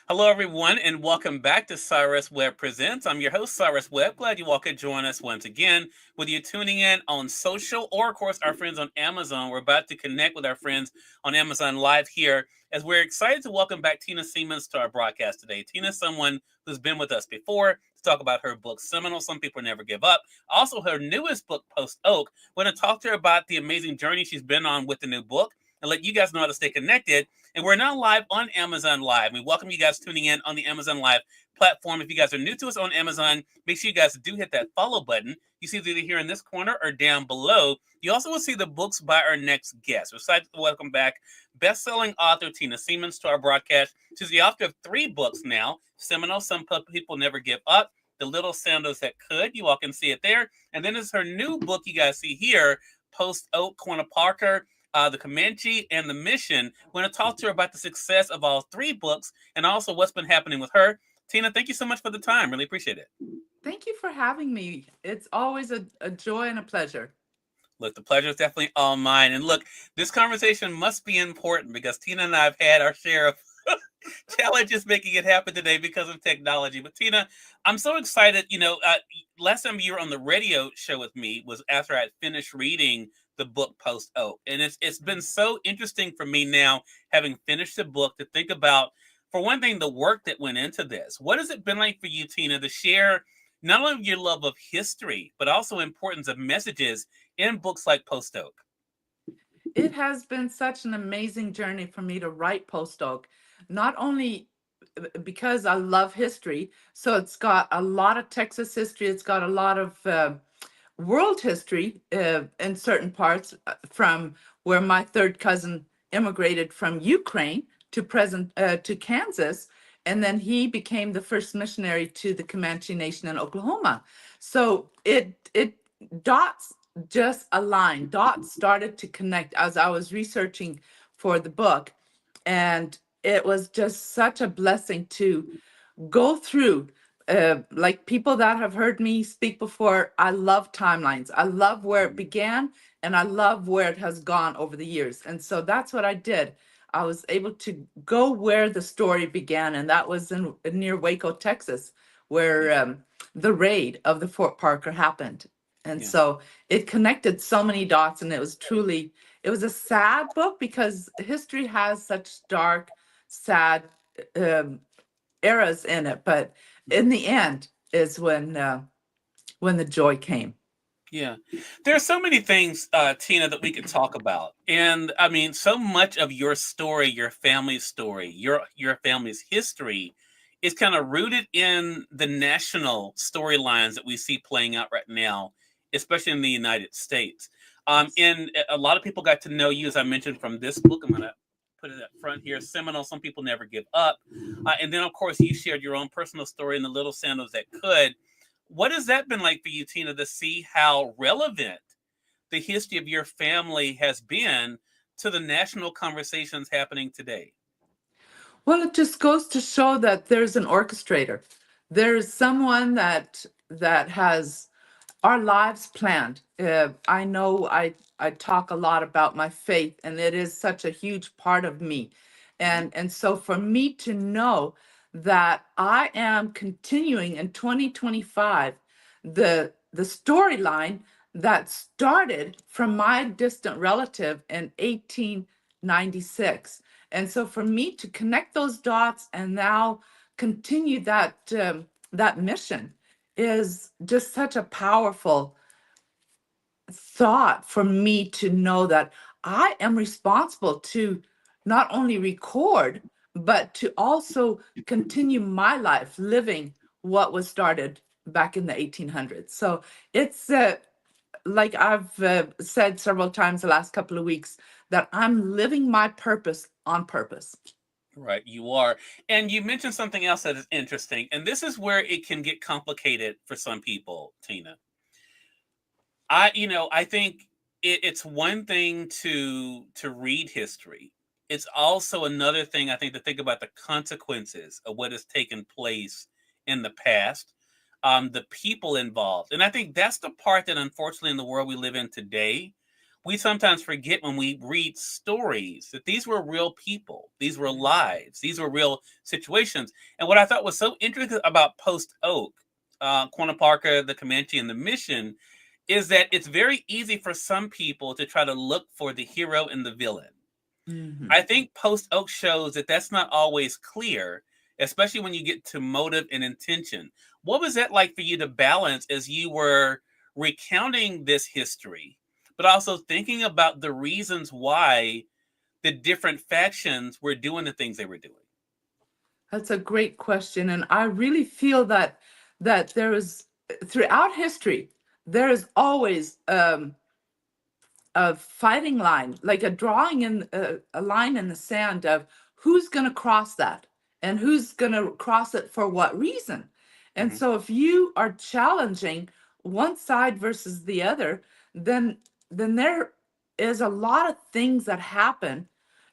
Hello, everyone, and welcome back to Cyrus Webb Presents. I'm your host, Cyrus Webb. Glad you all could join us once again. Whether you're tuning in on social or, of course, our friends on Amazon, we're about to connect with our friends on Amazon Live here as we're excited to welcome back Tina Siemens to our broadcast today. Tina is someone who's been with us before to talk about her book, Seminal, Some People Never Give Up. Also, her newest book, Post Oak. We're going to talk to her about the amazing journey she's been on with the new book and let you guys know how to stay connected. And we're now live on Amazon Live. We welcome you guys tuning in on the Amazon Live platform. If you guys are new to us on Amazon, make sure you guys do hit that follow button. You see it either here in this corner or down below. You also will see the books by our next guest. We're excited to welcome back best-selling author Tina Siemens to our broadcast. She's the author of 3 books now: Seminal, Some People Never Give Up, The Little Sandals That Could. You all can see it there. And then it's her new book you guys see here, Post Oak, Corner Parker, the Comanche, and the Mission. We're going to talk to her about the success of all 3 books and also what's been happening with her. Tina, thank you so much for the time. Really appreciate it. Thank you for having me. It's always a joy and a pleasure. Look, the pleasure is definitely all mine. And look, this conversation must be important because Tina and I have had our share of challenges making it happen today because of technology. But Tina, I'm so excited. Last time you were on the radio show with me was after I had finished reading the book Post Oak, and it's been so interesting for me now, having finished the book, to think about, for one thing, the work that went into this. What has it been like for you, Tina, to share not only your love of history but also importance of messages in books like Post Oak? It has been such an amazing journey for me to write Postdoc, not only because I love history, so it's got a lot of Texas history, it's got a lot of world history in certain parts, from where my third cousin immigrated from Ukraine to Kansas, and then he became the first missionary to the Comanche Nation in Oklahoma. So it dots just aligned. Dots started to connect as I was researching for the book, and it was just such a blessing to go through, like people that have heard me speak before. I love timelines. I love where it began, and I love where it has gone over the years. And so that's what I did. I was able to go where the story began, and that was in near Waco, Texas, where Yeah, the raid of the Fort Parker happened. And yeah. so it connected so many dots, and it was a sad book because history has such dark, sad um, eras in it, but in the end is when the joy came. Yeah. There are so many things, Tina, that we could talk about. And I mean, so much of your story, your family's story, your family's history is kind of rooted in the national storylines that we see playing out right now, especially in the United States. Yes. And a lot of people got to know you, as I mentioned, from this book. I'm going to put it up front here, Seminole, Some People Never Give Up. And then, of course, you shared your own personal story in The Little Sandals That Could. What has that been like for you, Tina, to see how relevant the history of your family has been to the national conversations happening today? Well, it just goes to show that there's an orchestrator. There's someone that has our lives planned. I know I talk a lot about my faith, and it is such a huge part of me. Hmm. And so for me to know that I am continuing in 2025 the storyline that started from my distant relative in 1896. And so for me to connect those dots and now continue that mission is just such a powerful thought for me to know that I am responsible to not only record, but to also continue my life living what was started back in the 1800s. So it's like I've said several times the last couple of weeks, that I'm living my purpose on purpose. Right, you are. And you mentioned something else that is interesting, and this is where it can get complicated for some people, Tina. I think it's one thing to read history. It's also another thing, I think, to think about the consequences of what has taken place in the past, the people involved, and I think that's the part that, unfortunately, in the world we live in today, we sometimes forget when we read stories that these were real people, these were lives, these were real situations. And what I thought was so interesting about Post Oak, Quanah Parker, the Comanche, and the Mission, is that it's very easy for some people to try to look for the hero and the villain. Hmm. I think Post Oak shows that that's not always clear, especially when you get to motive and intention. What was that like for you to balance as you were recounting this history, but also thinking about the reasons why the different factions were doing the things they were doing? That's a great question, and I really feel that there is throughout history there is always a fighting line, like a drawing in a line in the sand of who's going to cross that and who's going to cross it for what reason. And Hmm. so if you are challenging one side versus the other, then there is a lot of things that happen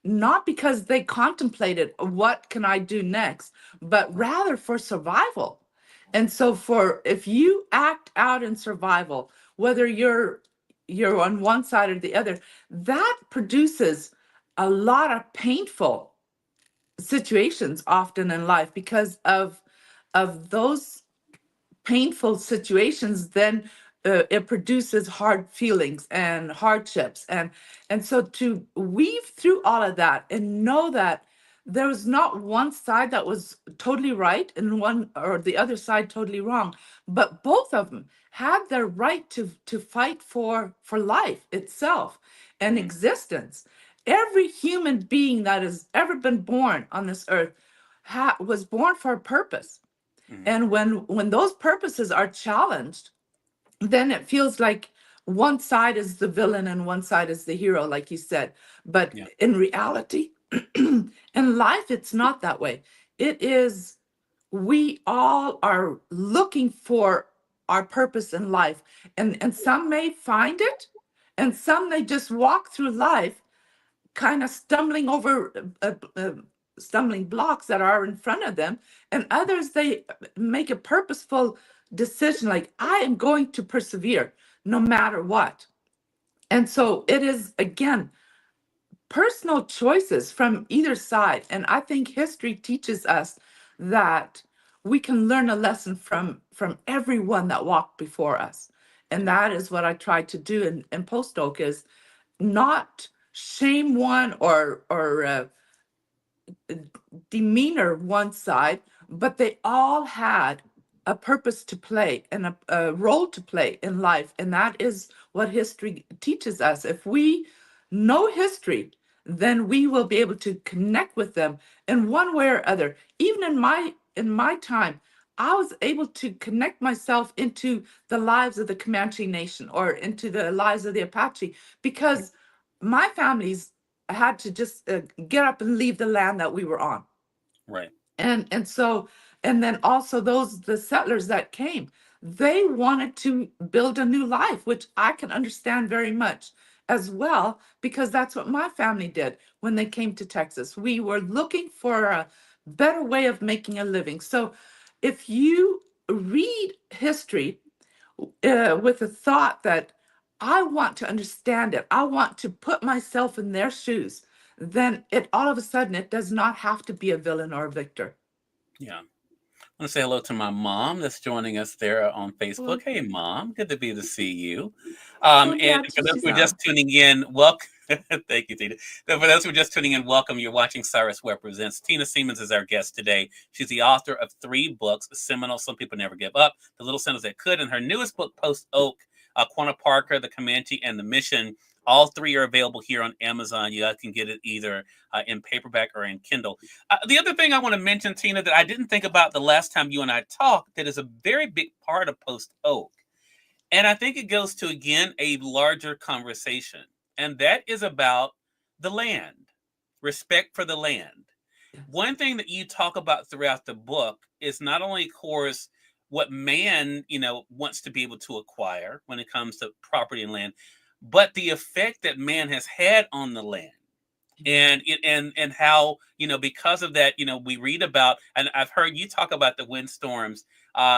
not because they contemplated what can I do next, but Right. rather for survival. And so for if you act out in survival, whether you're on one side or the other, that produces a lot of painful situations often in life because of those painful situations. Then it produces hard feelings and hardships, and so to weave through all of that and know that there was not one side that was totally right and one or the other side totally wrong, but both of them had their right to fight for life itself and Hmm. existence. Every human being that has ever been born on this earth was born for a purpose, Hmm. and when those purposes are challenged, then it feels like one side is the villain and one side is the hero, like you said. But Yeah. in reality, in life, it's not that way. It is, we all are looking for our purpose in life. And some may find it, and some may just walk through life kind of stumbling over stumbling blocks that are in front of them, and others they make a purposeful decision like I am going to persevere no matter what. And so it is again personal choices from either side, and I think history teaches us that we can learn a lesson from everyone that walked before us. And Yeah. that is what I try to do in Post Oak, is not shame one or demeanor one side, but they all had a purpose to play and a role to play in life. And that is what history teaches us. If we know history, then we will be able to connect with them in one way or other. Even in my time, I was able to connect myself into the lives of the Comanche Nation or into the lives of the Apache because my families had to just get up and leave the land that we were on. Right. And so, and then also those the settlers that came, they wanted to build a new life, which I can understand very much as well, because that's what my family did when they came to Texas. We were looking for a better way of making a living. So if you read history with the thought that I want to understand it, I want to put myself in their shoes, then it all of a sudden it does not have to be a villain or a victor. Yeah. I want to say hello to my mom that's joining us there on Facebook. Well, Hey, mom, good to be to see you. And Bonjour, for those who are Giselle. just tuning in, welcome. Thank you, Tina. So for those who are just tuning in, welcome. You're watching Cyrus Webb Presents. Tina Siemens is our guest today. She's the author of 3 books: Seminal, Some People Never Give Up, The Little Sinners That Could, and her newest book, Post Oak, Quanah Parker, The Comanche, and the Mission. All 3 are available here on Amazon. You guys can get it either in paperback or in Kindle. The other thing I want to mention, Tina, that I didn't think about the last time you and I talked, that is a very big part of Post Oak, and I think it goes to, again, a larger conversation, and that is about the land, respect for the land. Yes. One thing that you talk about throughout the book is not only, of course, what man, wants to be able to acquire when it comes to property and land, but the effect that man has had on the land. and how, because of that, we read about, and I've heard you talk about the windstorms.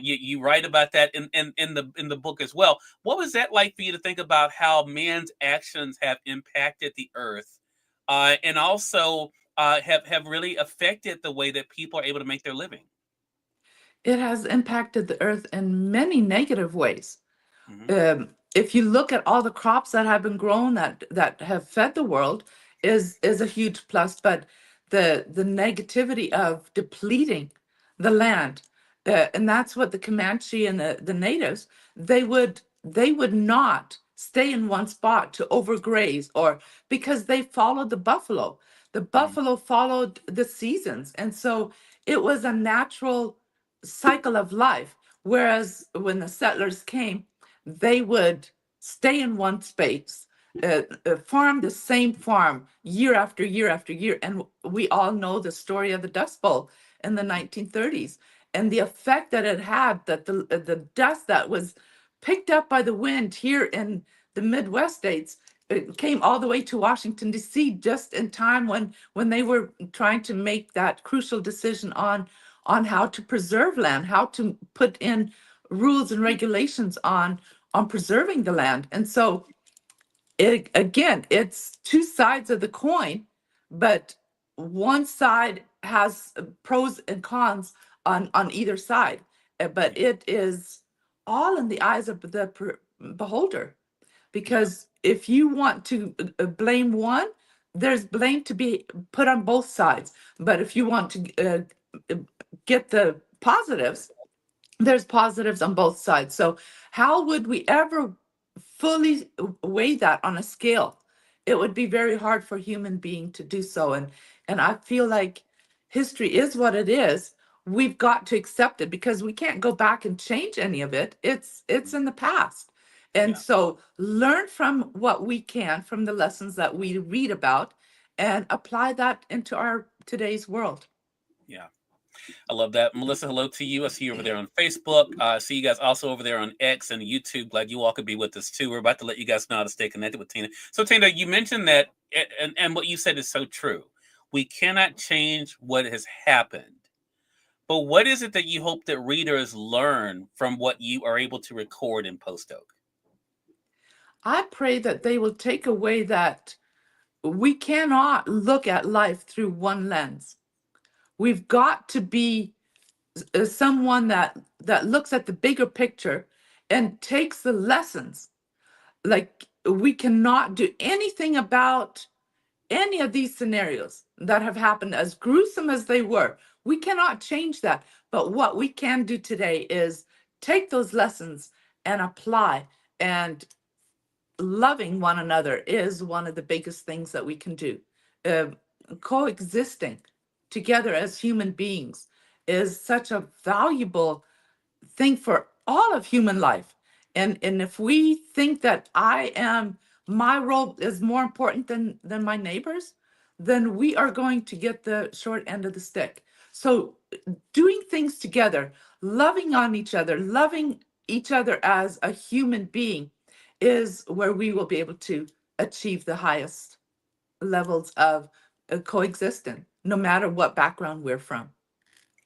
You write about that in the book as well. What was that like for you to think about how man's actions have impacted the earth, and also have really affected the way that people are able to make their living? It has impacted the earth in many negative ways. Hmm. If you look at all the crops that have been grown that have fed the world is a huge plus, but the negativity of depleting the land, and that's what the Comanche and the natives, they would not stay in one spot to overgraze, or because they followed the buffalo. The Hmm. buffalo followed the seasons, and so it was a natural cycle of life. Whereas when the settlers came, they would stay in one space, farm the same farm year after year after year. And we all know the story of the Dust Bowl in the 1930s and the effect that it had, that the dust that was picked up by the wind here in the Midwest states, it came all the way to Washington, D.C. just in time when they were trying to make that crucial decision on how to preserve land, how to put in rules and regulations on preserving the land. And so it, again, it's two sides of the coin, but one side has pros and cons on either side. But Yeah. it is all in the eyes of the beholder. Yeah. Because if you want to blame one, there's blame to be put on both sides. But if you want to uh, get the positives, there's positives on both sides. So how would we ever fully weigh that on a scale? It would be very hard for a human being to do so. And I feel like history is what it is. We've got to accept it because we can't go back and change any of it. It's in the past. And Yeah. so learn from what we can from the lessons that we read about and apply that into our today's world. Yeah. I love that. Melissa, hello to you. I see you over there on Facebook. I see you guys also over there on X and YouTube. Glad you all could be with us too. We're about to let you guys know how to stay connected with Tina. So, Tina, you mentioned that, and what you said is so true. We cannot change what has happened. But what is it that you hope that readers learn from what you are able to record in Post Oak? I pray that they will take away that we cannot look at life through one lens. We've got to be someone that looks at the bigger picture and takes the lessons. Like we cannot do anything about any of these scenarios that have happened, as gruesome as they were. We cannot change that. But what we can do today is take those lessons and apply. And loving one another is one of the biggest things that we can do. Uh, Coexisting together as human beings is such a valuable thing for all of human life. And if we think that my role is more important than my neighbors, then we are going to get the short end of the stick. So doing things together, loving on each other, loving each other as a human being is where we will be able to achieve the highest levels of coexistence, no matter what background we're from.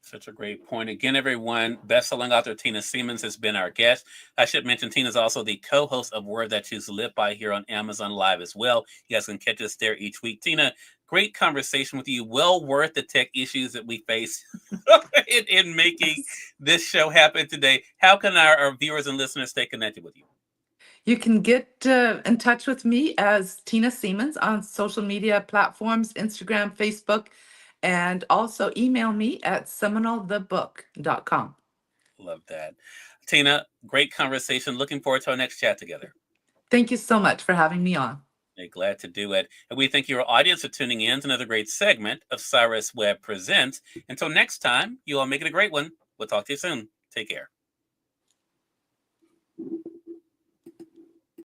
Such a great point. Again, everyone, best-selling author Tina Siemens has been our guest. I should mention Tina's also the co-host of Word That Choose to Live By here on Amazon Live as well. You guys can catch us there each week. Tina, great conversation with you. Well worth the tech issues that we face in making this show happen today. How can our viewers and listeners stay connected with you? You can get in touch with me as Tina Siemens on social media platforms, Instagram, Facebook, and also email me at seminalthebook.com. Love that. Tina, great conversation. Looking forward to our next chat together. Thank you so much for having me on. Hey, glad to do it. And we thank your audience for tuning in to another great segment of Cyrus Webb Presents. Until next time, you all make it a great one. We'll talk to you soon. Take care.